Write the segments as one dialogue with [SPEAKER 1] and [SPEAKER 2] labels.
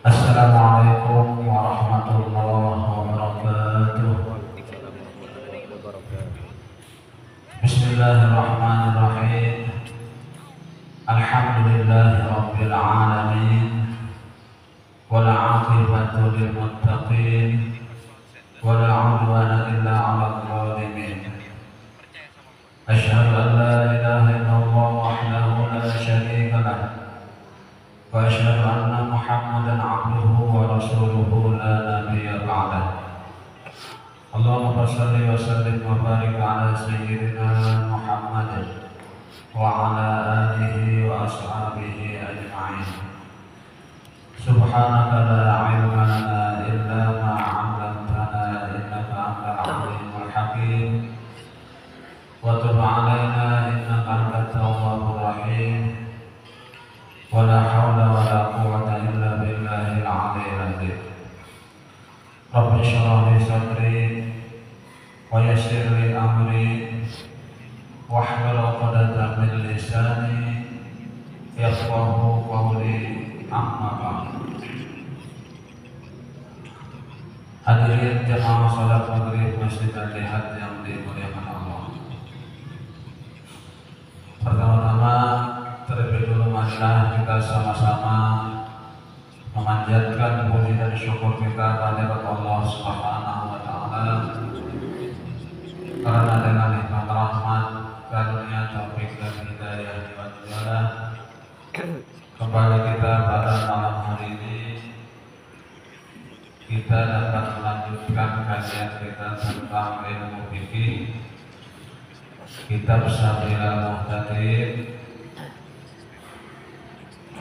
[SPEAKER 1] Assalamualaikum warahmatullahi wabarakatuh. Bismillahirrahmanirrahim. Alhamdulillahi rabbil alamin. Wal 'aqibatu lil muttaqin. Wala 'udwana illa 'alal zalimin. Asyhadu an la ilaha illallah wahdahu la syarika lah. Wa asyhadu anna Muhammadan 'abduhu wa rasuluhu la nabiyya ba'dah. Allahumma shalli wa sallim wa barik ala sayyidina Muhammad wa ala alihi wa ashabihi ajma'in. Subhanaka la 'ilma lana illa ma 'allamtana innaka antal 'alimul hakim. Wa tub 'alaina innaka antat tawwabur rahim. Wa la hawla wa la quwwata illa billahil 'aliyyil 'azim. Rabbi shrah li sadri wa yassir li amri wahlul 'uqdatam min lisani yafqahu qawli. Amma ba'd. Hadirin jamaah salat maghrib Masjid Al-Lihat yang dimuliakan Allah. Pertama-tama terlebih dulu marilah kita sama-sama memanjatkan puji dan syukur kita kehadirat Allah Subhanahu wa taala karena dengan nikmat rahmat, karunia, taufik dan hidayah diwajibkan kembali kita pada malam hari ini kita dapat melanjutkan kajian kita tentang ilmu fikih kitab Sabilal Muhtadin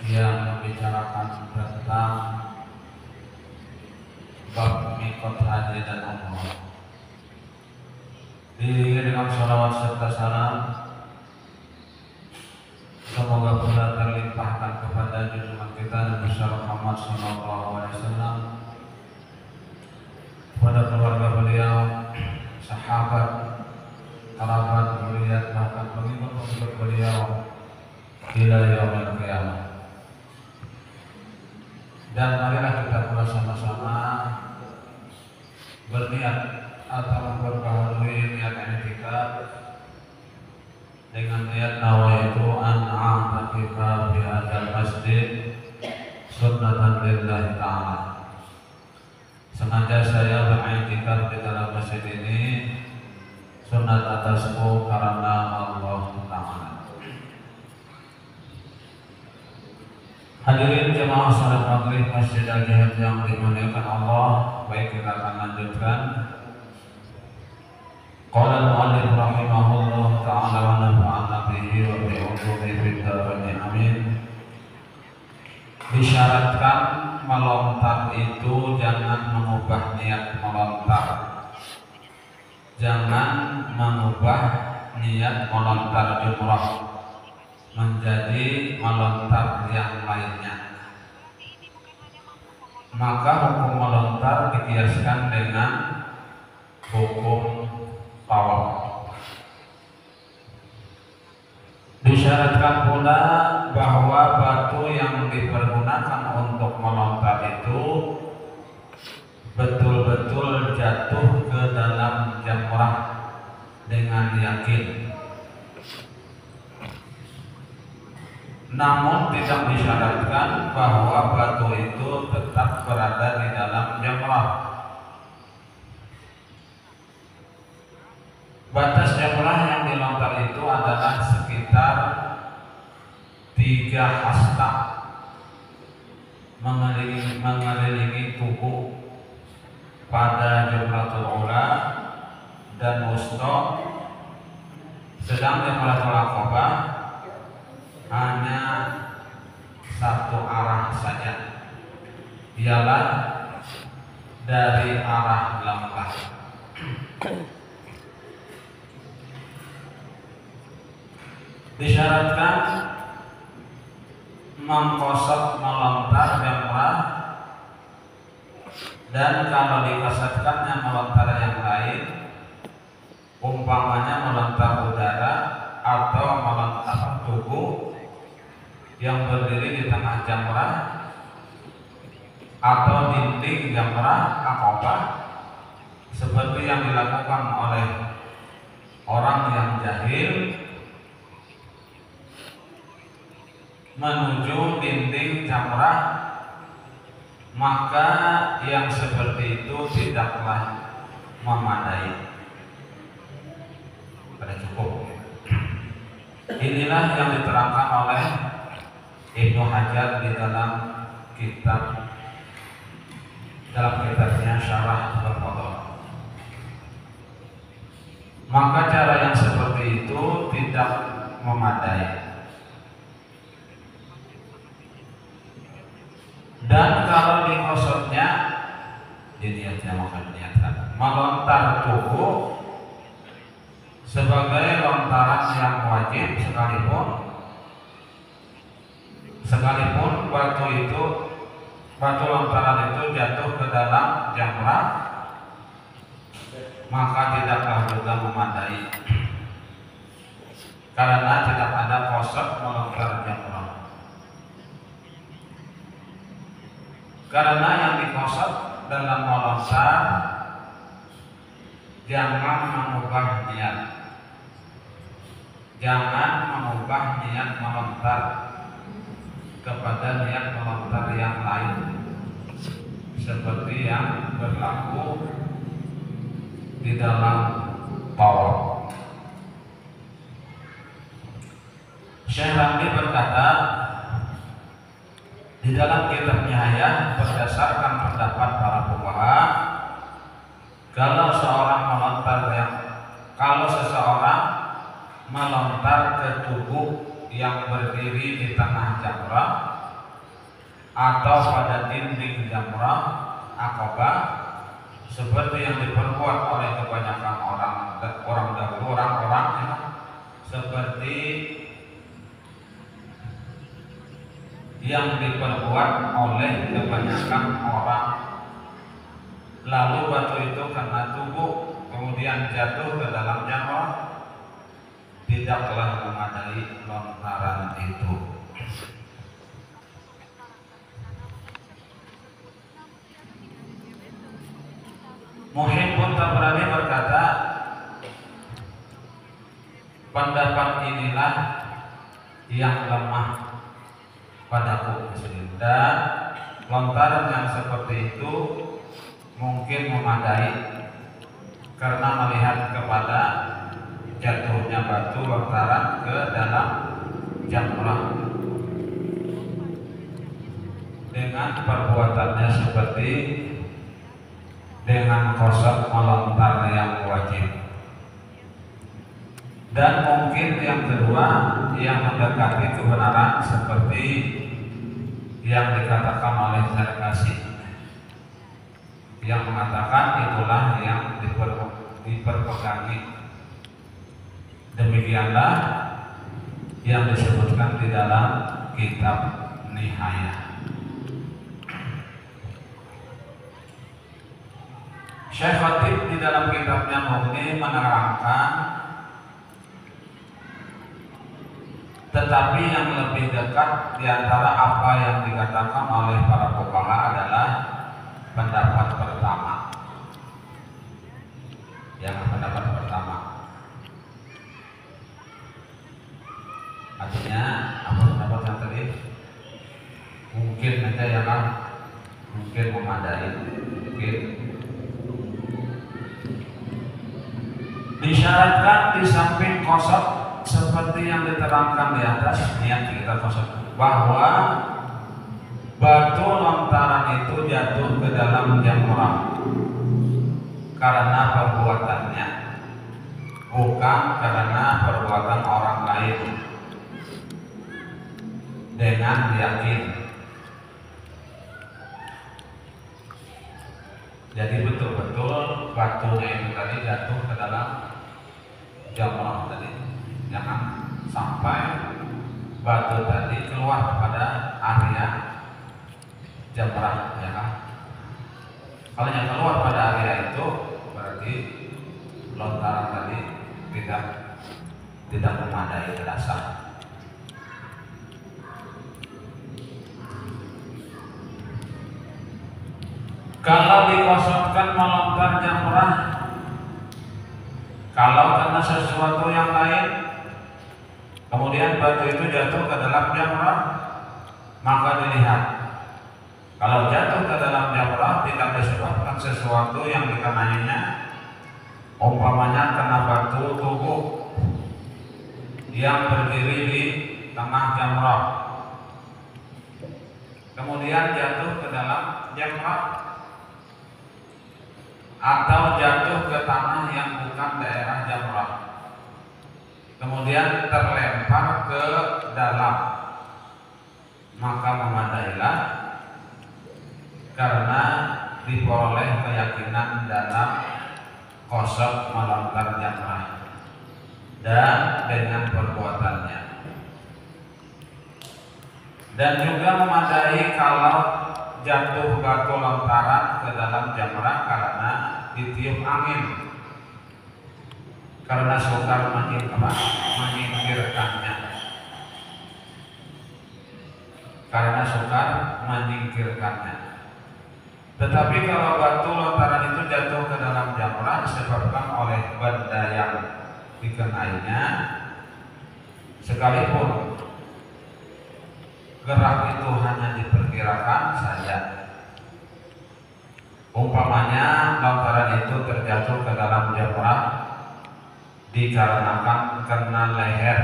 [SPEAKER 1] yang membicarakan tentang bab mikot haji dan umrah. Diiringi dengan sholawat serta salam, semoga pula terlimpahkan kepada junjungan kita Nabi Muhammad SAW, pada keluarga beliau, sahabat, kerabat beliau, bahkan pengikut beliau hingga yaumil qiyamah. Dan marilah kita pula sama-sama berniat atau memperbaharui niat i'tikaf dengan niat nawaitu an a'takifa fi hadzal masjid sunnatan lillahi ta'ala. Sengaja saya beriktikaf di dalam masjid ini sunat atasku karena Allah Ta'ala. Hadirin jemaah salat maghrib Masjid Al-Lihat yang dimuliakan Allah, baik kita akan lanjutkan. Qala al-mu'allif rahimahullah ta'ala wa nafa'ana bihi wa bi ulumi fid dharain amin. Disyaratkan melontar itu jangan mengubah niat melontar. Jangan mengubah niat melontar jumrah menjadi melontar yang lainnya. Maka hukum melontar dikiaskan dengan hukum tawaf. Disyaratkan pula bahwa batu yang dipergunakan untuk melontar itu betul-betul jatuh ke dalam jamrah dengan yakin. namun tidak disyaratkan bahwa batu itu tetap berada di dalam jamrah. Batas jamrah yang dilontar itu adalah sekitar 3 hasta mengelilingi tubuh pada Jamratul Ula dan Wusta, sedang Jamratul Aqabah hanya satu arah saja, ialah dari arah Langkah. Disyaratkan mengkosot melontar jamrah, dan kalau dikosotkannya melontar yang lain, umpamanya melontar udara atau melontar tubuh yang berdiri di tengah jamrah atau dinding jamrah Aqabah, seperti yang dilakukan oleh orang yang jahil menuju dinding jamrah, maka yang seperti itu tidaklah memadai, pada cukup. Inilah yang diterangkan oleh Ibnu Hajar di dalam kitabnya Syarah Al-Fadhil. Maka cara yang seperti itu tidak memadai. Dan kalau dikosotnya, diniatnya maka diniatkan melontar tubuh sebagai lontaran yang wajib, sekalipun batu lontaran itu jatuh ke dalam jamrah, maka tidaklah juga memadai, karena tidak ada kosot melontar jamrah. Karena yang dikosot dalam melontar, jangan mengubah niat. Jangan mengubah niat melontar kepada niat melontar yang lain, seperti yang berlaku di dalam tawaf. Syekh Ramli berkata di dalam kitab Nihayah, berdasarkan pendapat para fuqaha, kalau seseorang melontar ke tubuh yang berdiri di tengah jamrah atau pada dinding jamrah Aqabah, seperti yang diperbuat oleh kebanyakan orang dahulu, seperti yang diperbuat oleh kebanyakan orang, lalu batu itu kena tubuh kemudian jatuh ke dalam jamrah, tidaklah memadai lontaran itu. Muhibbun Tabrani berkata, pendapat inilah yang lemah padaku, dan lontaran yang seperti itu mungkin memadai karena melihat kepada jatuhnya batu lontaran ke dalam jamrah dengan perbuatannya seperti dengan kosot melontar yang wajib. Dan mungkin yang kedua yang mendekati kebenaran seperti yang dikatakan oleh Zarkasi, yang mengatakan itulah yang diperpegangi. Demikianlah yang disebutkan di dalam kitab Nihayah. Syekh Khatib di dalam kitabnya Mughni menerangkan, tetapi yang lebih dekat di antara apa yang dikatakan oleh para fuqaha adalah pendapat pertama. Yang pendapat pertama, artinya apa pendapat yang mungkin aja ya kan, mungkin memadai, mungkin. Disyaratkan di samping kosong seperti yang diterangkan di atas, niat kita kosong, bahwa batu lontaran itu jatuh ke dalam jamrah karena perbuatannya, bukan karena perbuatan orang lain. Dengan yakin. Jadi betul-betul batunya itu tadi jatuh ke dalam jamrah tadi. Jangan sampai batu tadi keluar pada area jamrah, ya kan? Kalau yang keluar pada area itu berarti lontaran tadi tidak memadai, tidak sah. Kalau dikosongkan melontar jamrah, kalau karena sesuatu yang lain, kemudian batu itu jatuh ke dalam jamrah, maka dilihat. Kalau jatuh ke dalam jamrah tidak disebabkan sesuatu yang dikenainya, umpamanya kena batu tubuh yang berdiri di tengah jamrah, kemudian jatuh ke dalam jamrah, atau jatuh ke tanah yang bukan daerah jamrah, kemudian terlempar ke dalam, maka memadailah karena diperoleh keyakinan dalam kosong melontar jamrah dan dengan perbuatannya. Dan juga memadai kalau jatuh batu lontaran ke dalam jamrah karena ditiup angin, karena sukar menyingkirkannya, karena sukar menyingkirkannya. Tetapi kalau batu lontaran itu jatuh ke dalam jamrah disebabkan oleh benda yang dikenainya, sekalipun gerak itu hanya diperkirakan saja. Umpamanya lontaran itu terjatuh ke dalam jamrah dikarenakan kena leher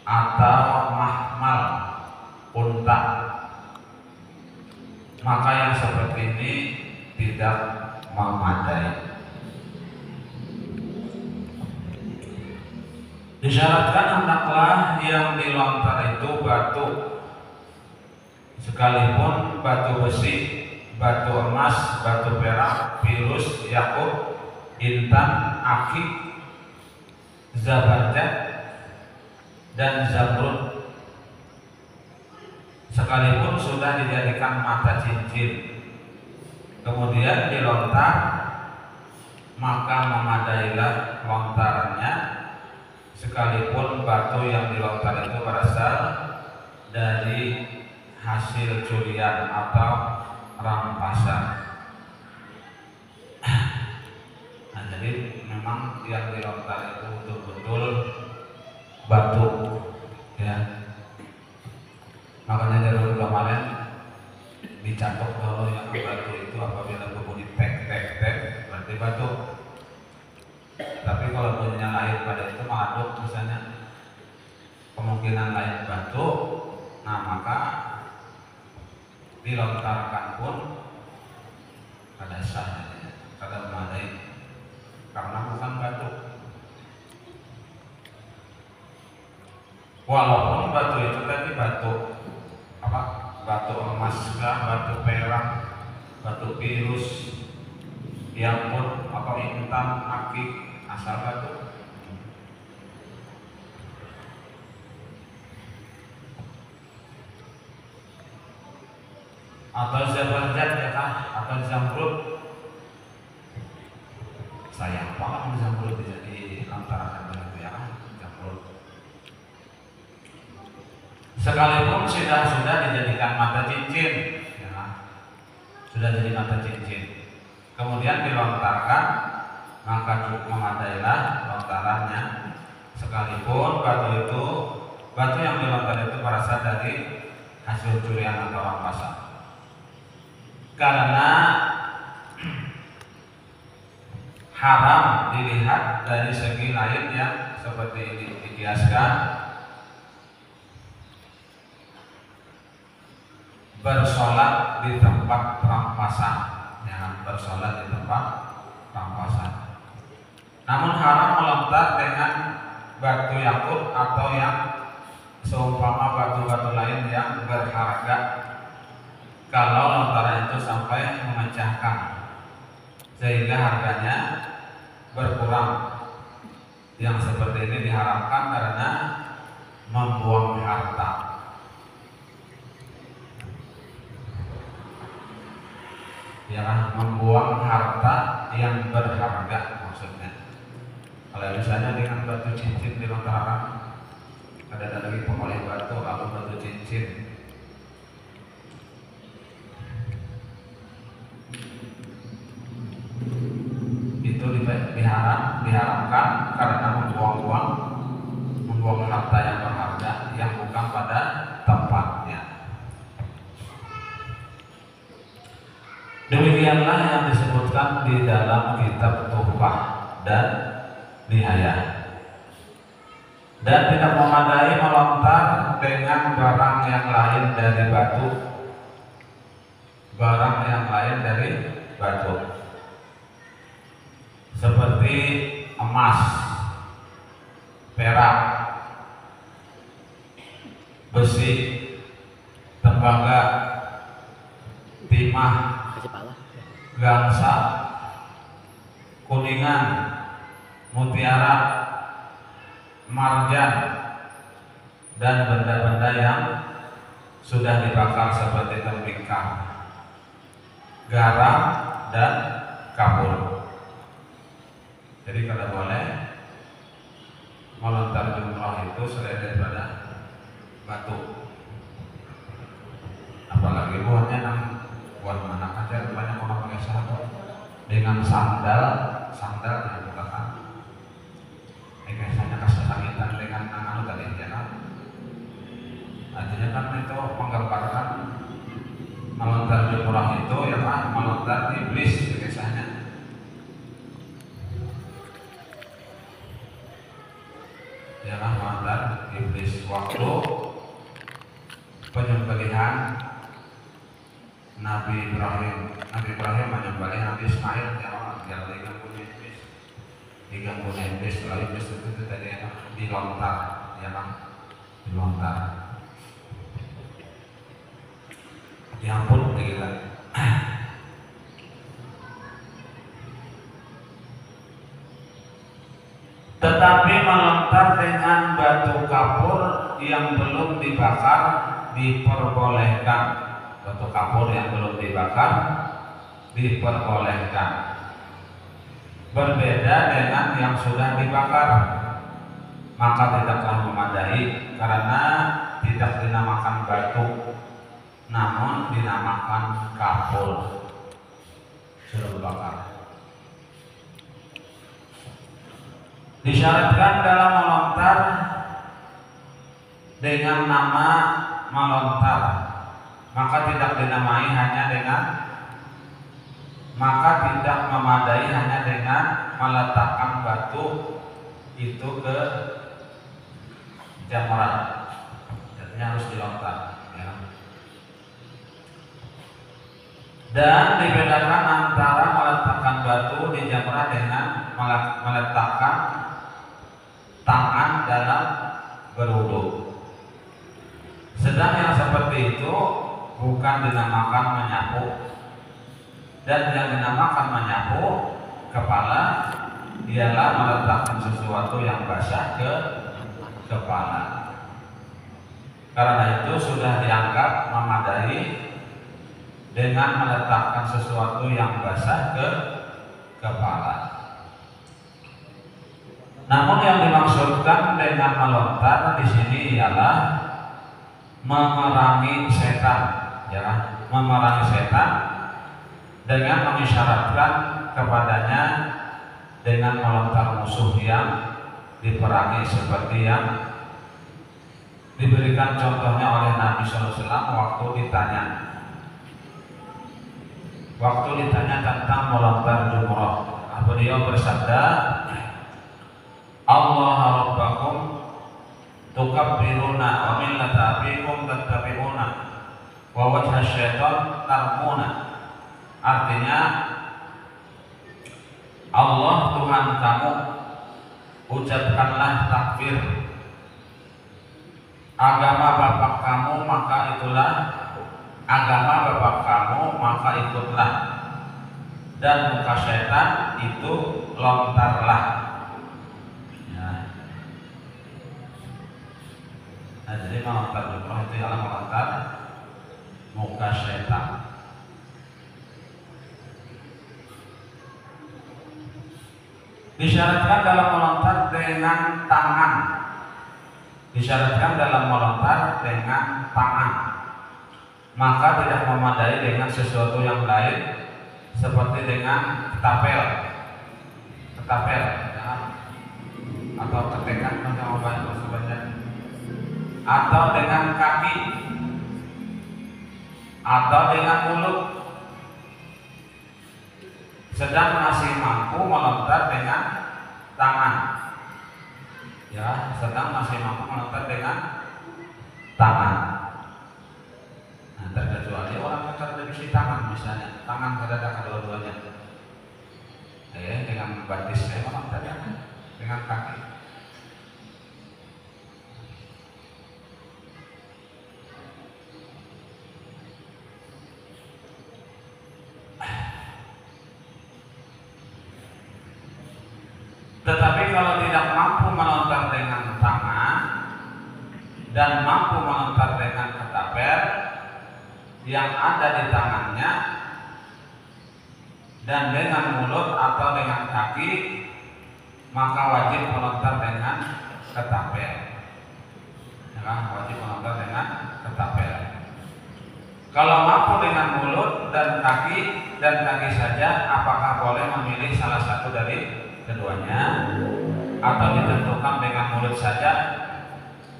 [SPEAKER 1] atau mahmal unta, maka yang seperti ini tidak memadai. Disyaratkan hendaklah yang dilontar itu batu, sekalipun batu besi, batu emas, batu perak, virus, yakut, intan, akik, zabarjad, dan zamrud, sekalipun sudah dijadikan mata cincin, kemudian dilontar, maka memadailah lontarannya, sekalipun batu yang dilontar itu berasal dari hasil curian atau rampasan. Nah, jadi memang yang dilontar itu betul-betul batu, ya. Makanya dari kemarin dicatok dulu yang batu itu apabila berbunyi tek tek tek berarti batu. Tapi kalau bunyinya lain pada itu mengaduk misalnya, kemungkinan lain batu, nah maka dilontarkan pun pada sahnya, kada memadai karena bukan batu. Walaupun batu itu tadi batu apa? Batu emas kah, batu perak, batu virus, yang pun apa intan, akik, asal batu. Atau zabarjad ya kan, atau zamrud. Sayang banget zamrud jadi lantaran begitu ya kan, zamrud. Sekalipun sudah dijadikan mata cincin, ya kan? Sudah jadi mata cincin, kemudian dilontarkan, maka memadailah lontarannya, sekalipun batu yang dilontar itu berasal dari hasil curian atau rampasan. Karena haram dilihat dari segi lain yang seperti ini dikiaskan bersolat di tempat rampasan, ya, bersolat di tempat rampasan. Namun haram melontar dengan batu yakut atau yang seumpama batu-batu lain yang berharga kalau lontaran itu sampai memecahkan sehingga harganya berkurang. Yang seperti ini diharapkan karena membuang harta. Ya, membuang harta yang berharga maksudnya. Kalau misalnya dengan batu cincin di lontaran, ada lagi pengoleh batu atau batu cincin, itu diharamkan karena membuang harta yang berharga yang bukan pada tempatnya. Demikianlah yang disebutkan di dalam kitab Tuhfah dan Nihayah. Dan tidak memadai melontar dengan barang yang lain dari batu, barang yang lain dari batu, seperti emas, perak, besi, tembaga, timah, gangsa, kuningan, mutiara, marjan, dan benda-benda yang sudah dibakar seperti tembikar, garam, dan kapur. Jadi kalau boleh melontar jumroh itu selain daripada batu, apalagi buatnya buat mana aja banyak orang pakai sahabat dengan sandal yang bukan biasanya kesakitan dengan anu tadi ya kan. Artinya kan itu menggambarkan melontar jumroh itu ya kan, melontar iblis biasanya. Ya kan, melontar iblis waktu penyembelihan Nabi Ibrahim menyembelih Nabi Ismail, ya Allah, biar diganggu iblis. Kalau iblis itu tadi dilontar, ya kan, dilontar. Ya ampun, gila. Tetapi melontar dengan batu kapur yang belum dibakar diperbolehkan. Batu kapur yang belum dibakar diperbolehkan. Berbeda dengan yang sudah dibakar, maka tidaklah memadai karena tidak dinamakan batu, namun dinamakan kapur, sudah dibakar. Disyaratkan dalam melontar dengan nama melontar, maka tidak dinamai hanya dengan, maka tidak memadai hanya dengan meletakkan batu itu ke jamrah, artinya harus dilontar, ya. Dan dibedakan antara meletakkan batu di jamrah dengan meletakkan tangan dalam berwudu. Sedang yang seperti itu bukan dinamakan menyapu, dan yang dinamakan menyapu kepala ialah meletakkan sesuatu yang basah ke kepala. Karena itu sudah dianggap memadai dengan meletakkan sesuatu yang basah ke kepala. Namun yang dimaksudkan dengan melontar di sini ialah memerangi setan, ya, memerangi setan dengan mengisyaratkan kepadanya dengan melontar musuh yang diperangi seperti yang diberikan contohnya oleh Nabi SAW waktu ditanya tentang melontar jumroh. Beliau bersabda, Allah Rabbakum tukabbiruna wa millata abikum tattabi'una wa wajha syaitan tarmuna. Artinya, Allah Tuhan kamu, ucapkanlah takbir. Agama bapak kamu maka itulah agama bapak kamu, maka ikutlah. Dan muka syaitan itu lontarlah. Ya. Nah, jadi melontar jumroh itu ialah melontar muka syaitan. Disyaratkan dalam melontar dengan tangan. Disyaratkan dalam melontar dengan tangan. Maka tidak memadai dengan sesuatu yang lain, seperti dengan ketapel, ya, atau ketekan atau dengan kaki, atau dengan mulut. Sedang masih mampu melontar dengan tangan, ya, sedang masih mampu melontar dengan tangan. Nah, terkecuali orang yang terdeteksi tangan, misalnya tangan berada kedua-duanya, ya, dengan batis saya melontar dengan kaki. Tetapi kalau tidak mampu melontar dengan tangan dan mampu melontar dengan ketapel yang ada di tangannya dan dengan mulut atau dengan kaki, maka wajib melontar dengan ketapel. Ya, wajib melontar dengan ketapel. Kalau mampu dengan mulut dan kaki saja, apakah boleh memilih salah satu dari keduanya, atau ditentukan dengan mulut saja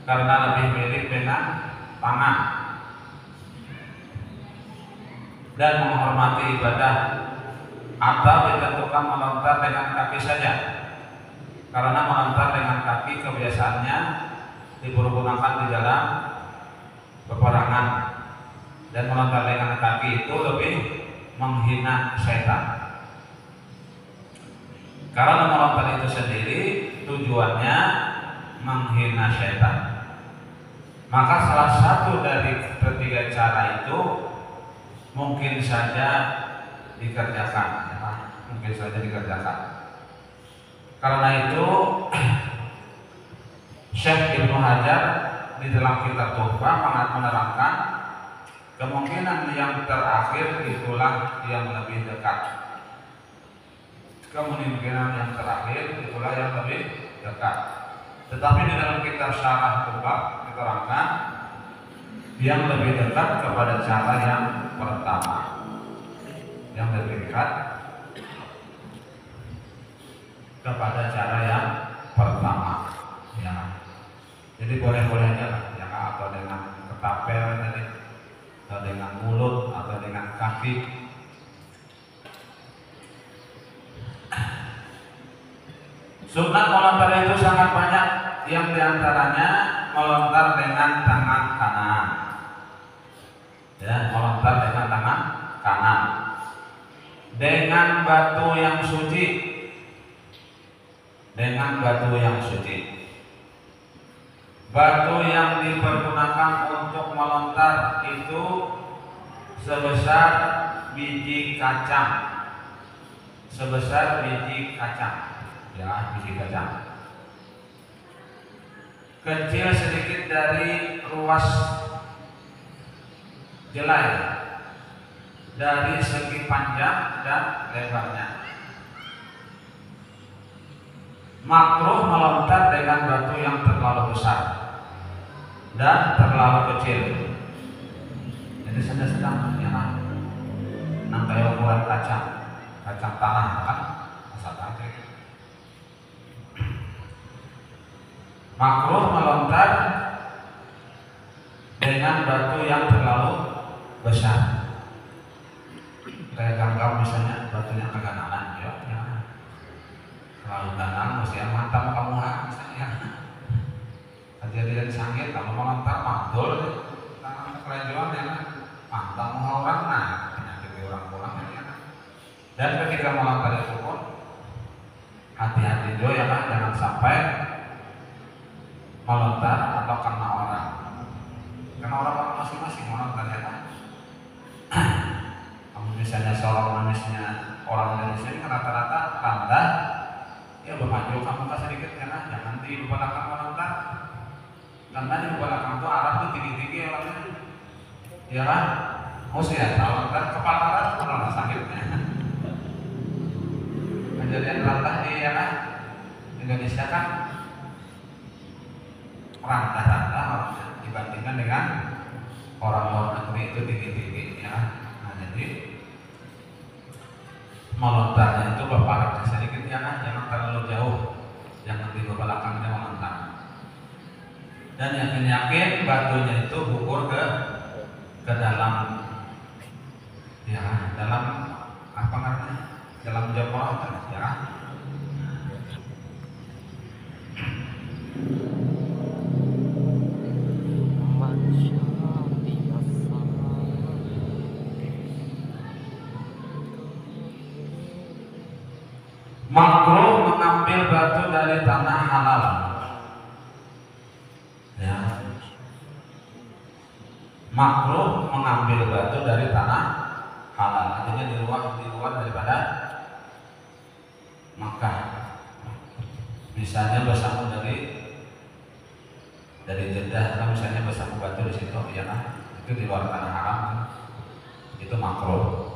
[SPEAKER 1] karena lebih mirip dengan tangan dan menghormati ibadah, atau ditentukan melontar dengan kaki saja karena melontar dengan kaki kebiasaannya dipergunakan di dalam peperangan, dan melontar dengan kaki itu lebih menghina setan. Karena melontar itu sendiri tujuannya menghina setan. Maka salah satu dari ketiga cara itu mungkin saja dikerjakan, ya, mungkin saja dikerjakan. Karena itu Syekh Ibnu Hajar di dalam kitab Tuhfah sangat menerangkan kemungkinan yang terakhir itulah yang lebih dekat. Kemungkinan yang terakhir itulah yang lebih dekat. Tetapi di dalam kitab Syarah Tuhfah diterangkan yang lebih dekat kepada cara yang pertama, yang lebih dekat kepada cara yang pertama. Ya. Jadi boleh-boleh aja lah, ya, atau dengan ketapel tadi, atau dengan mulut, atau dengan kaki. Sunat melontar itu sangat banyak, yang diantaranya melontar dengan tangan kanan, ya, melontar dengan tangan kanan, dengan batu yang suci, dengan batu yang suci. Batu yang dipergunakan untuk melontar itu sebesar biji kacang, sebesar biji kacang. Ya, biji kacang kecil sedikit dari ruas jelai dari segi panjang dan lebarnya. Makruh melontar dengan batu yang terlalu besar dan terlalu kecil. Jadi sedang-sedang, ya, nang kayak ukuran kacang tanah kan, asalkan kayak. Makruh melontar dengan batu yang terlalu besar. Kayak gampang misalnya batunya keganalan, ya, terlalu ganang, mesti mantap kamu misalnya. Kejadian sangit, kamu melontar mantul, tangan kelajuan ya, mantap mau orang penyakit orang pulang ya. Dan ketika melontar itu pun hati-hati juga ya kan, jangan sampai melontar atau kena orang. Karena orang masing-masing melontar ya kan. Kamu misalnya seorang manusia orang Indonesia ini rata-rata rendah, ya bermaju kamu tak sedikit ya kan, jangan di belakang melontar. Karena di belakang itu arah tuh tinggi-tinggi orangnya, ya kan? Mesti ya melontar kepala rata malah sakitnya. Kejadian rendah di ya kan, Indonesia kan rendah-rendah dibandingkan dengan orang luar negeri itu tinggi-tinggi ya. Nah jadi melontarnya itu berparak sedikit ya kan, jangan terlalu jauh, jangan di belakangnya melontar. Dan yakin-yakin batunya itu gugur ke dalam ya, dalam apa namanya, dalam jamurah ya. Makruh mengambil batu dari tanah halal. Ya. Makruh mengambil batu dari tanah halal, artinya di luar daripada Makkah. Misalnya bersama dari Jeddah, kan misalnya bersama batu di situ, ya kan? Itu di luar tanah haram, itu makruh.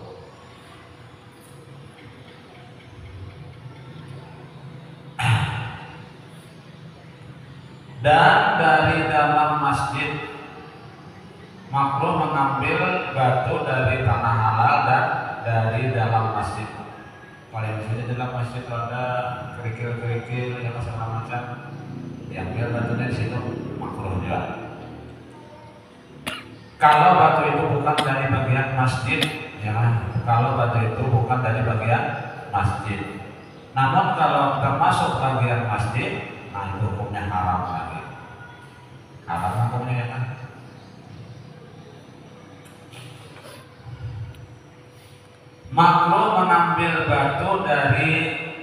[SPEAKER 1] Dan dari dalam masjid makruh mengambil batu dari tanah halal dan dari dalam masjid. Kalau misalnya dalam masjid ada kerikil-kerikil yang segala macam, diambil batunya di situ makruh juga. Kalau batu itu bukan dari bagian masjid, ya kan? Kalau batu itu bukan dari bagian masjid. Namun kalau termasuk bagian masjid, nah itu hukumnya haram lagi. Haram hukumnya ya kan? Makruh mengambil batu dari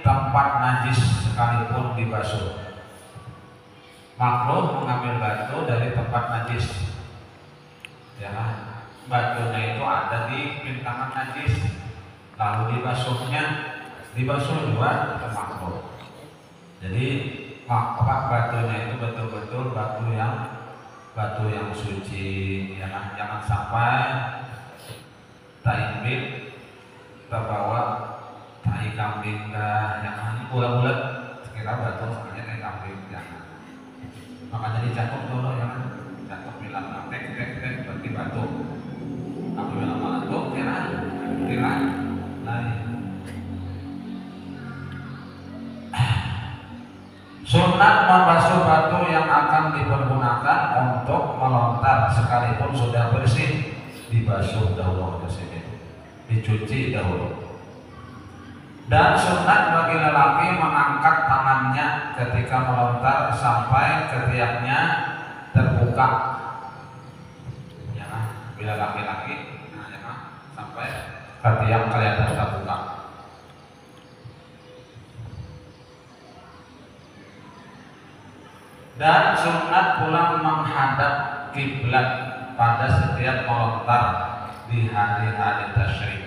[SPEAKER 1] tempat najis sekalipun dibasuh. Makruh mengambil batu dari tempat najis. Ya kan? Batunya itu ada di pintangan najis, lalu dibasuh juga itu makruh. Jadi batunya itu betul-betul batu yang suci, ya kan? Jangan sampai taimbit terbawa tai kambing yang bulat-bulat, sekira batu sebenarnya tai kambing jangan. Makanya dicatok dulu ya kan, catok bilang tek berarti batu. Aku bilang malah tuh kira lain. Sunat membasuh batu yang akan dipergunakan untuk melontar sekalipun sudah bersih, dibasuh dahulu ke sini, dicuci dahulu. Dan sunat bagi lelaki mengangkat tangannya ketika melontar sampai ketiaknya terbuka. Ya, bila laki-laki, ya, sampai ketiak kelihatan terbuka. Dan sunat pula menghadap kiblat pada setiap melontar di hari-hari tasyrik.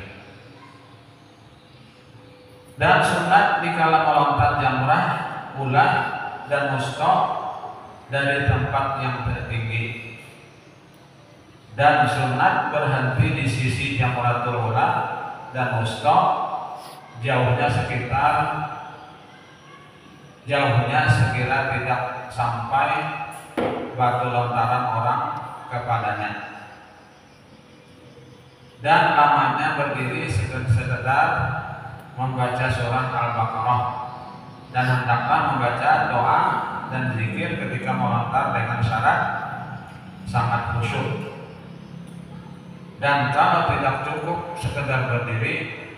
[SPEAKER 1] Dan sunat dikala melontar jamrah, ulah dan musta dari tempat yang tertinggi. Dan sunat berhenti di sisi jamratul ula dan musta jauhnya sekira tidak sampai batu lontaran orang kepadanya. Dan lamanya berdiri sekedar membaca surah Al-Baqarah, dan hendaklah membaca doa dan zikir ketika melontar dengan syarat sangat khusyuk. Dan kalau tidak cukup sekedar berdiri,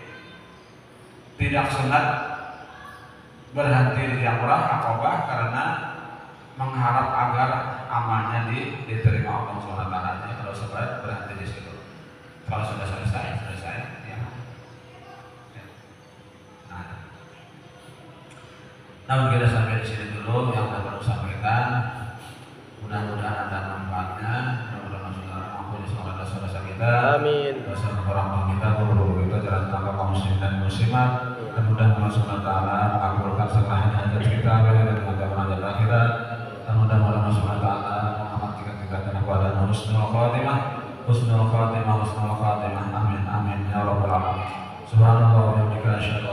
[SPEAKER 1] tidak sunat berhenti di jamrah Aqabah karena mengharap agar amalnya diterima Allah Subhanahu wa taala. Kalau sempat berhenti di situ. Kalau sudah selesai ya. Namun kita sampai di sini dulu yang dapat saya sampaikan. Mudah-mudahan ada manfaatnya. Mudah-mudahan saudara mampu disemoga dosa-dosa kita. Amin. Dosa orang tua kita, guru kita, jalan tangga kaum muslimin dan muslimat. Dan mudah-mudahan Allah Subhanahu wa taala mengabulkan segala hajat kita dengan hajat akhirat. Dan mudah-mudahan Allah Subhanahu wa taala mengamankan kita kepada husnul khatimah. Husnul khatimah. Amin amin ya rabbal alamin. Subhanallah wa bihamdihi asyhadu